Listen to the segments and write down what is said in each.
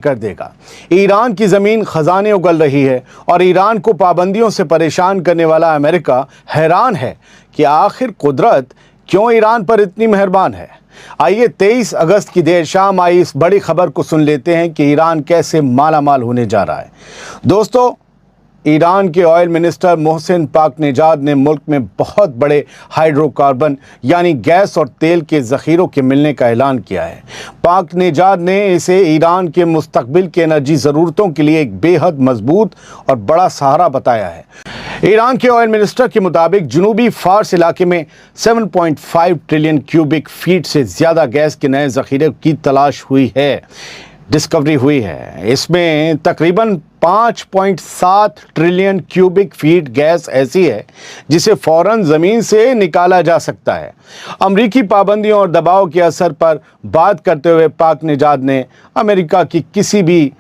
कर देगा। ईरान की ज़मीन खजाने उगल रही है और ईरान को पाबंदियों से परेशान करने वाला अमेरिका हैरान है कि आखिर कुदरत क्यों ईरान पर इतनी मेहरबान है। आइए 23 अगस्त की देर शाम आई इस बड़ी खबर को सुन लेते हैं कि ईरान कैसे मालामाल होने जा रहा है। दोस्तों, ईरान के ऑयल मिनिस्टर मोहसिन पाकनेजाद ने मुल्क में बहुत बड़े हाइड्रोकार्बन यानी गैस और तेल के ज़ख़ीरों के मिलने का ऐलान किया है। पाकनेजाद ने इसे ईरान के मुस्तक़बिल की एनर्जी ज़रूरतों के लिए एक बेहद मजबूत और बड़ा सहारा बताया है। ईरान के ऑयल मिनिस्टर के मुताबिक जनूबी फ़ार्स इलाके में 7.5 ट्रिलियन क्यूबिक फीट से ज़्यादा गैस के नए ज़ख़ीरे की तलाश हुई है, डिस्कवरी हुई है। इसमें तकरीबन 5.7 ट्रिलियन क्यूबिक फीट गैस ऐसी है जिसे फ़ौरन ज़मीन से निकाला जा सकता है। अमरीकी पाबंदियों और दबाव के असर पर बात करते हुए पाकनेजाद ने अमेरिका की किसी भी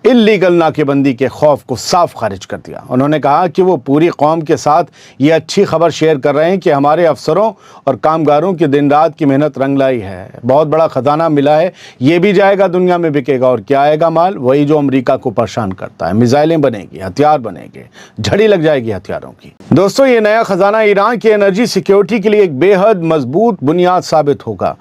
इल्लीगल नाकेबंदी के खौफ को साफ खारिज कर दिया। उन्होंने कहा कि वो पूरी कौम के साथ ये अच्छी खबर शेयर कर रहे हैं कि हमारे अफसरों और कामगारों की दिन रात की मेहनत रंग लाई है। बहुत बड़ा ख़जाना मिला है, ये भी जाएगा, दुनिया में बिकेगा। और क्या आएगा? माल वही जो अमेरिका को परेशान करता है। मिसाइलें बनेगी, हथियार बनेंगे, झड़ी लग जाएगी हथियारों की। दोस्तों, ये नया ख़जाना ईरान की एनर्जी सिक्योरिटी के लिए एक बेहद मजबूत बुनियाद साबित होगा।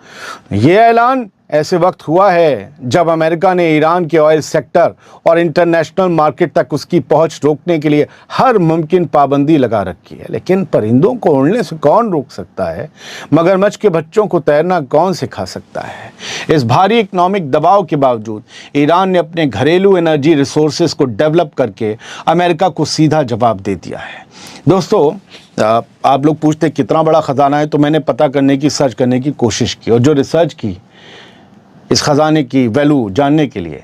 ये ऐलान ऐसे वक्त हुआ है जब अमेरिका ने ईरान के ऑयल सेक्टर और इंटरनेशनल मार्केट तक उसकी पहुंच रोकने के लिए हर मुमकिन पाबंदी लगा रखी है। लेकिन परिंदों को उड़ने से कौन रोक सकता है? मगरमच्छ के बच्चों को तैरना कौन सिखा सकता है? इस भारी इकनॉमिक दबाव के बावजूद ईरान ने अपने घरेलू एनर्जी रिसोर्सेज को डेवलप करके अमेरिका को सीधा जवाब दे दिया है। दोस्तों, आप लोग पूछते कितना बड़ा ख़जाना है, तो मैंने पता करने की, सर्च करने की कोशिश की, और जो रिसर्च की इस ख़जाने की वैल्यू जानने के लिए,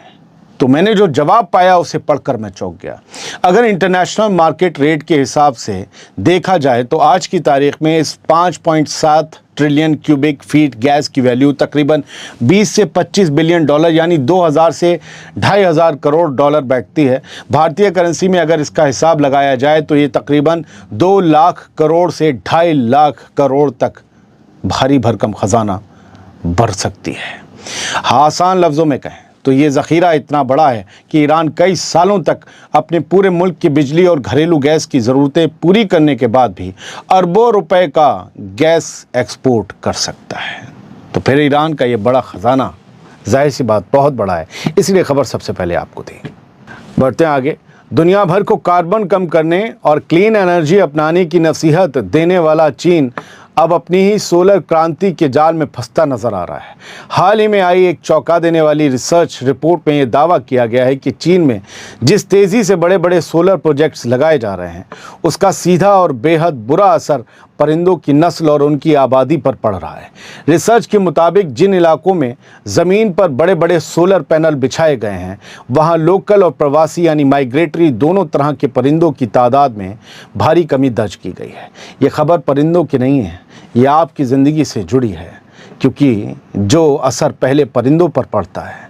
तो मैंने जो जवाब पाया उसे पढ़कर मैं चौंक गया। अगर इंटरनेशनल मार्केट रेट के हिसाब से देखा जाए तो आज की तारीख में इस 5.7 ट्रिलियन क्यूबिक फीट गैस की वैल्यू तकरीबन 20 से 25 बिलियन डॉलर यानी 2000 से 2500 करोड़ डॉलर बैठती है। भारतीय करेंसी में अगर इसका हिसाब लगाया जाए तो ये तकरीबन 2 लाख करोड़ से 2.5 लाख करोड़ तक भारी भरकम ख़जाना बढ़ सकती है। आसान लफ्ज़ों में कहें तो ये ज़ख़ीरा इतना बड़ा है कि ईरान कई सालों तक अपने पूरे मुल्क की बिजली और घरेलू गैस की ज़रूरतें पूरी करने के बाद भी अरबों रुपए का गैस एक्सपोर्ट कर सकता है। तो फिर ईरान का ये बड़ा ख़जाना जाहिर सी बात बहुत बड़ा है, इसलिए खबर सबसे पहले आपको दी। बढ़ते हैं आगे। दुनिया भर को कार्बन कम करने और क्लीन एनर्जी अपनाने की नसीहत देने वाला चीन अब अपनी ही सोलर क्रांति के जाल में फंसता नजर आ रहा है। हाल ही में आई एक चौंका देने वाली रिसर्च रिपोर्ट में यह दावा किया गया है कि चीन में जिस तेज़ी से बड़े बड़े सोलर प्रोजेक्ट्स लगाए जा रहे हैं उसका सीधा और बेहद बुरा असर परिंदों की नस्ल और उनकी आबादी पर पड़ रहा है। रिसर्च के मुताबिक जिन इलाकों में ज़मीन पर बड़े बड़े सोलर पैनल बिछाए गए हैं वहाँ लोकल और प्रवासी यानी माइग्रेटरी दोनों तरह के परिंदों की तादाद में भारी कमी दर्ज की गई है। ये खबर परिंदों की नहीं है, ये आपकी ज़िंदगी से जुड़ी है, क्योंकि जो असर पहले परिंदों पर पड़ता है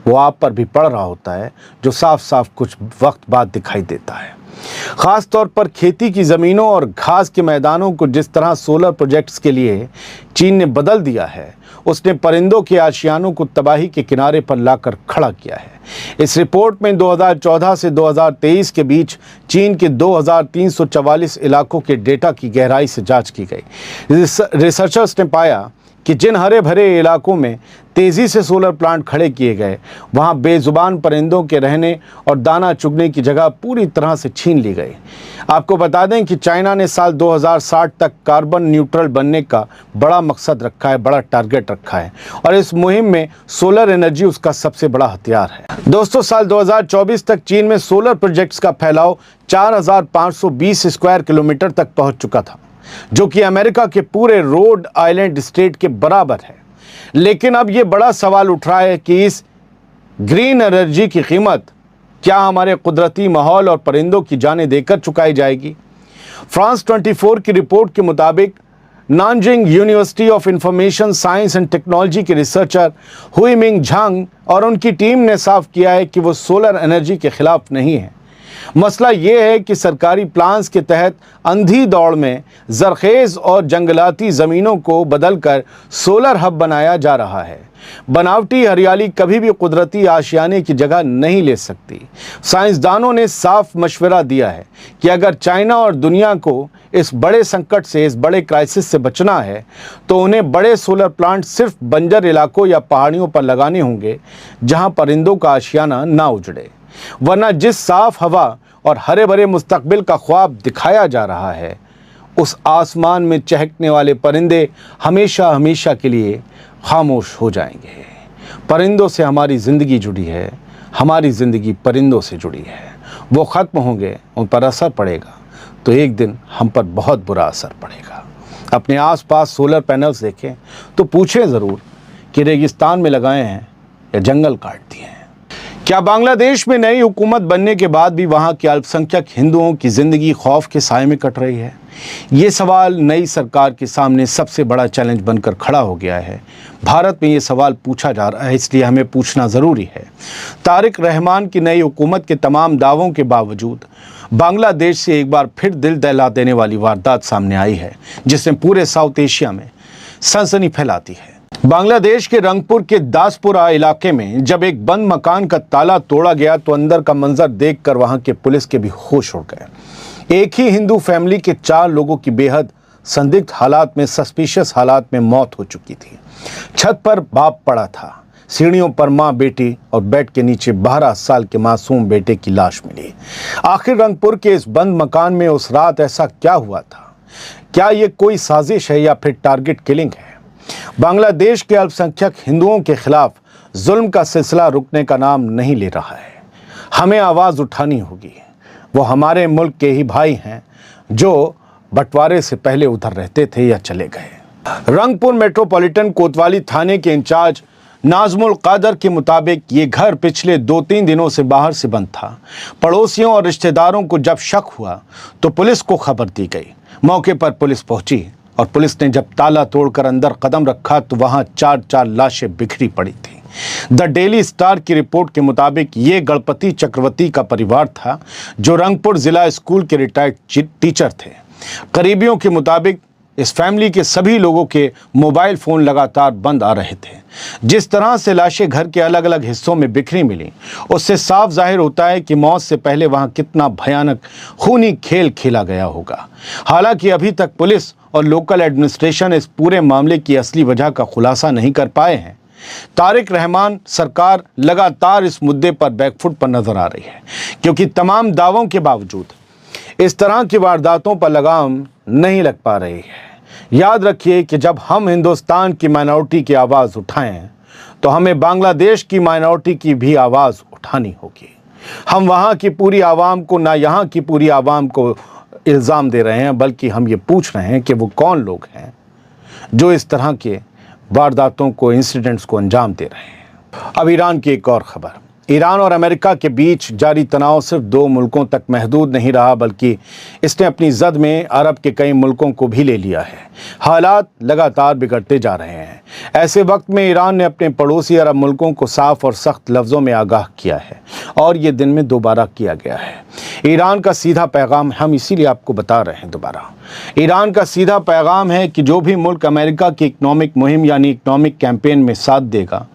वो आप पर भी पड़ रहा होता है, जो साफ साफ कुछ वक्त बाद दिखाई देता है। ख़ास तौर पर खेती की ज़मीनों और घास के मैदानों को जिस तरह सोलर प्रोजेक्ट्स के लिए चीन ने बदल दिया है, उसने परिंदों के आशियानों को तबाही के किनारे पर लाकर खड़ा किया है। इस रिपोर्ट में 2014 से 2023 के बीच चीन के 2344 इलाकों के डेटा की गहराई से जांच की गई। रिसर्चर्स ने पाया कि जिन हरे भरे इलाकों में तेज़ी से सोलर प्लांट खड़े किए गए वहाँ बेज़ुबान परिंदों के रहने और दाना चुगने की जगह पूरी तरह से छीन ली गई। आपको बता दें कि चाइना ने साल 2060 तक कार्बन न्यूट्रल बनने का बड़ा मकसद रखा है, बड़ा टारगेट रखा है, और इस मुहिम में सोलर एनर्जी उसका सबसे बड़ा हथियार है। दोस्तों, साल 2024 तक चीन में सोलर प्रोजेक्ट्स का फैलाव 4520 स्क्वायर किलोमीटर तक पहुँच चुका था, जो कि अमेरिका के पूरे रोड आइलैंड स्टेट के बराबर है। लेकिन अब ये बड़ा सवाल उठ रहा है कि इस ग्रीन एनर्जी की कीमत क्या हमारे कुदरती माहौल और परिंदों की जानें देकर चुकाई जाएगी? फ्रांस 24 की रिपोर्ट के मुताबिक Nanjing university of information science and technology के रिसर्चर हुईमिंग झांग और उनकी टीम ने साफ किया है कि वो सोलर एनर्जी के खिलाफ नहीं है। मसला ये है कि सरकारी प्लान्स के तहत अंधी दौड़ में ज़रखेज़ और जंगलाती ज़मीनों को बदलकर सोलर हब बनाया जा रहा है। बनावटी हरियाली कभी भी कुदरती आशियाने की जगह नहीं ले सकती। साइंसदानों ने साफ मशवरा दिया है कि अगर चाइना और दुनिया को इस बड़े संकट से, इस बड़े क्राइसिस से बचना है तो उन्हें बड़े सोलर प्लांट सिर्फ बंजर इलाकों या पहाड़ियों पर लगाने होंगे जहां परिंदों का आशियाना ना उजड़े। वरना जिस साफ हवा और हरे भरे मुस्तकबिल का ख्वाब दिखाया जा रहा है, उस आसमान में चहकने वाले परिंदे हमेशा हमेशा के लिए खामोश हो जाएंगे। परिंदों से हमारी ज़िंदगी जुड़ी है, हमारी ज़िंदगी परिंदों से जुड़ी है। वो ख़त्म होंगे, उन पर असर पड़ेगा तो एक दिन हम पर बहुत बुरा असर पड़ेगा। अपने आसपास सोलर पैनल्स देखें तो पूछें ज़रूर कि रेगिस्तान में लगाए हैं या जंगल काट दिए हैं। क्या बांग्लादेश में नई हुकूमत बनने के बाद भी वहाँ के अल्पसंख्यक हिंदुओं की ज़िंदगी खौफ के साए में कट रही है? ये सवाल नई सरकार के सामने सबसे बड़ा चैलेंज बनकर खड़ा हो गया है। भारत में ये सवाल पूछा जा रहा है, इसलिए हमें पूछना ज़रूरी है। तारिक रहमान की नई हुकूमत के तमाम दावों के बावजूद बांग्लादेश से एक बार फिर दिल दहला देने वाली वारदात सामने आई है, जिसने पूरे साउथ एशिया में सनसनी फैलाती है। बांग्लादेश के रंगपुर के दासपुरा इलाके में जब एक बंद मकान का ताला तोड़ा गया तो अंदर का मंजर देखकर वहां के पुलिस के भी होश उड़ गए। एक ही हिंदू फैमिली के 4 लोगों की बेहद संदिग्ध हालात में, सस्पिशियस हालात में मौत हो चुकी थी। छत पर बाप पड़ा था, सीढ़ियों पर माँ बेटी और बेड के नीचे 12 साल के मासूम बेटे की लाश मिली। आखिर रंगपुर के इस बंद मकान में उस रात ऐसा क्या हुआ था? क्या ये कोई साजिश है या फिर टारगेट किलिंग है? बांग्लादेश के अल्पसंख्यक हिंदुओं के खिलाफ जुल्म का सिलसिला रुकने का नाम नहीं ले रहा है। हमें आवाज़ उठानी होगी। वो हमारे मुल्क के ही भाई हैं जो बंटवारे से पहले उधर रहते थे या चले गए। रंगपुर मेट्रोपॉलिटन कोतवाली थाने के इंचार्ज नाजमुल कादर के मुताबिक ये घर पिछले 2-3 दिनों से बाहर से बंद था। पड़ोसियों और रिश्तेदारों को जब शक हुआ तो पुलिस को खबर दी गई। मौके पर पुलिस पहुंची और पुलिस ने जब ताला तोड़कर अंदर कदम रखा तो वहां 4 लाशें बिखरी पड़ी थी। द डेली स्टार की रिपोर्ट के मुताबिक ये गणपति चक्रवर्ती का परिवार था जो रंगपुर जिला स्कूल के रिटायर्ड टीचर थे। करीबियों के मुताबिक इस फैमिली के सभी लोगों के मोबाइल फ़ोन लगातार बंद आ रहे थे। जिस तरह से लाशें घर के अलग अलग हिस्सों में बिखरी मिली, उससे साफ जाहिर होता है कि मौत से पहले वहां कितना भयानक खूनी खेल खेला गया होगा। हालांकि अभी तक पुलिस और लोकल एडमिनिस्ट्रेशन इस पूरे मामले की असली वजह का खुलासा नहीं कर पाए हैं। तारिक रहमान सरकार लगातार इस मुद्दे पर बैकफुट पर नजर आ रही है, क्योंकि तमाम दावों के बावजूद इस तरह की वारदातों पर लगाम नहीं लग पा रही है। याद रखिए कि जब हम हिंदुस्तान की माइनॉरिटी की आवाज़ उठाएं तो हमें बांग्लादेश की माइनॉरिटी की भी आवाज़ उठानी होगी। हम वहाँ की पूरी आवाम को, ना यहाँ की पूरी आवाम को इल्ज़ाम दे रहे हैं, बल्कि हम ये पूछ रहे हैं कि वो कौन लोग हैं जो इस तरह के वारदातों को, इंसिडेंट्स को अंजाम दे रहे हैं। अब ईरान की एक और खबर। ईरान और अमेरिका के बीच जारी तनाव सिर्फ 2 मुल्कों तक महदूद नहीं रहा, बल्कि इसने अपनी जद में अरब के कई मुल्कों को भी ले लिया है। हालात लगातार बिगड़ते जा रहे हैं। ऐसे वक्त में ईरान ने अपने पड़ोसी अरब मुल्कों को साफ और सख्त लफ्ज़ों में आगाह किया है और ये दिन में दोबारा किया गया है। ईरान का सीधा पैगाम, हम इसीलिए आपको बता रहे हैं दोबारा, ईरान का सीधा पैगाम है कि जो भी मुल्क अमेरिका की इकनॉमिक मुहिम यानी इकनॉमिक कैंपेन में साथ देगा,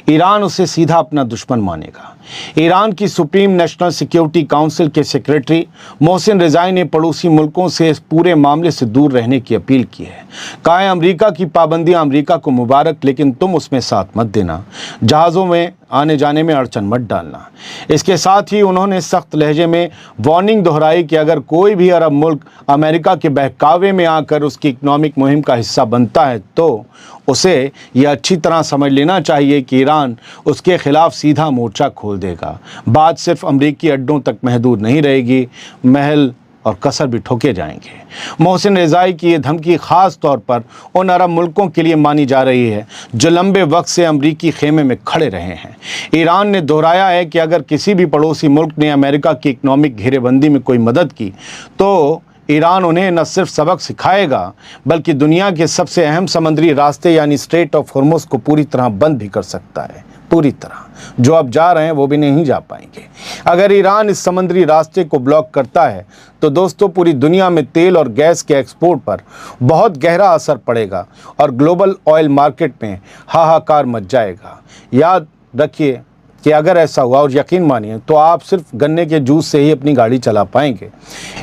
ईरान उसे सीधा अपना दुश्मन मानेगा। ईरान की सुप्रीम नेशनल सिक्योरिटी काउंसिल के सेक्रेटरी मोहसिन रिजाई ने पड़ोसी मुल्कों से इस पूरे मामले से दूर रहने की अपील की है। कहा है, अमेरिका की पाबंदियां अमेरिका को मुबारक, लेकिन तुम उसमें साथ मत देना, जहाज़ों में आने जाने में अड़चन मत डालना। इसके साथ ही उन्होंने सख्त लहजे में वार्निंग दोहराई कि अगर कोई भी अरब मुल्क अमेरिका के बहकावे में आकर उसकी इकनॉमिक मुहिम का हिस्सा बनता है तो उसे यह अच्छी तरह समझ लेना चाहिए कि ईरान उसके खिलाफ सीधा मोर्चा खोल देगा। बात सिर्फ अमरीकी अड्डों तक महदूद नहीं रहेगी, महल और कसर भी ठोके जाएंगे। मोहसिन रिजाई की ये धमकी ख़ास तौर पर उन अरब मुल्कों के लिए मानी जा रही है जो लंबे वक्त से अमरीकी खेमे में खड़े रहे हैं। ईरान ने दोहराया है कि अगर किसी भी पड़ोसी मुल्क ने अमेरिका की इकनॉमिक घेरेबंदी में कोई मदद की तो ईरान उन्हें न सिर्फ सबक सिखाएगा बल्कि दुनिया के सबसे अहम समुद्री रास्ते यानी स्ट्रेट ऑफ हॉर्मुज को पूरी तरह बंद भी कर सकता है। पूरी तरह जो अब जा रहे हैं वो भी नहीं जा पाएंगे। अगर ईरान इस समुद्री रास्ते को ब्लॉक करता है तो दोस्तों पूरी दुनिया में तेल और गैस के एक्सपोर्ट पर बहुत गहरा असर पड़ेगा और ग्लोबल ऑयल मार्केट में हाहाकार मच जाएगा। याद रखिए कि अगर ऐसा हुआ, और यकीन मानिए, तो आप सिर्फ गन्ने के जूस से ही अपनी गाड़ी चला पाएंगे।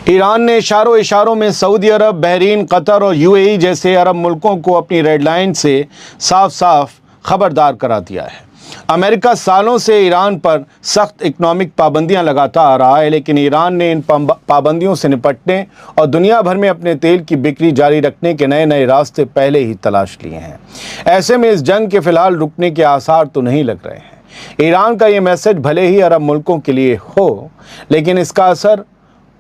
ईरान ने इशारों में सऊदी अरब, बहरीन, कतर और यूएई जैसे अरब मुल्कों को अपनी रेड लाइन से साफ साफ खबरदार करा दिया है। अमेरिका सालों से ईरान पर सख्त इकोनॉमिक पाबंदियां लगाता आ रहा है, लेकिन ईरान ने इन पाबंदियों से निपटने और दुनिया भर में अपने तेल की बिक्री जारी रखने के नए नए रास्ते पहले ही तलाश लिए हैं। ऐसे में इस जंग के फिलहाल रुकने के आसार तो नहीं लग रहे हैं। ईरान का ये मैसेज भले ही अरब मुल्कों के लिए हो, लेकिन इसका असर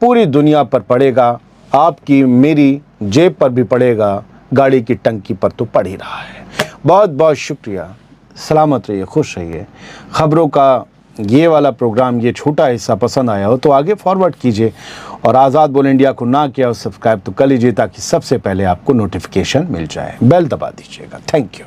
पूरी दुनिया पर पड़ेगा। आपकी मेरी जेब पर भी पड़ेगा, गाड़ी की टंकी पर तो पड़ ही रहा है। बहुत बहुत शुक्रिया। सलामत रहिए, खुश रहिए। खबरों का ये वाला प्रोग्राम, ये छोटा हिस्सा पसंद आया हो तो आगे फॉरवर्ड कीजिए, और आज़ाद बोल इंडिया को ना किया हो सब्सक्राइब तो कर लीजिए, ताकि सबसे पहले आपको नोटिफिकेशन मिल जाए। बेल दबा दीजिएगा। Thank you.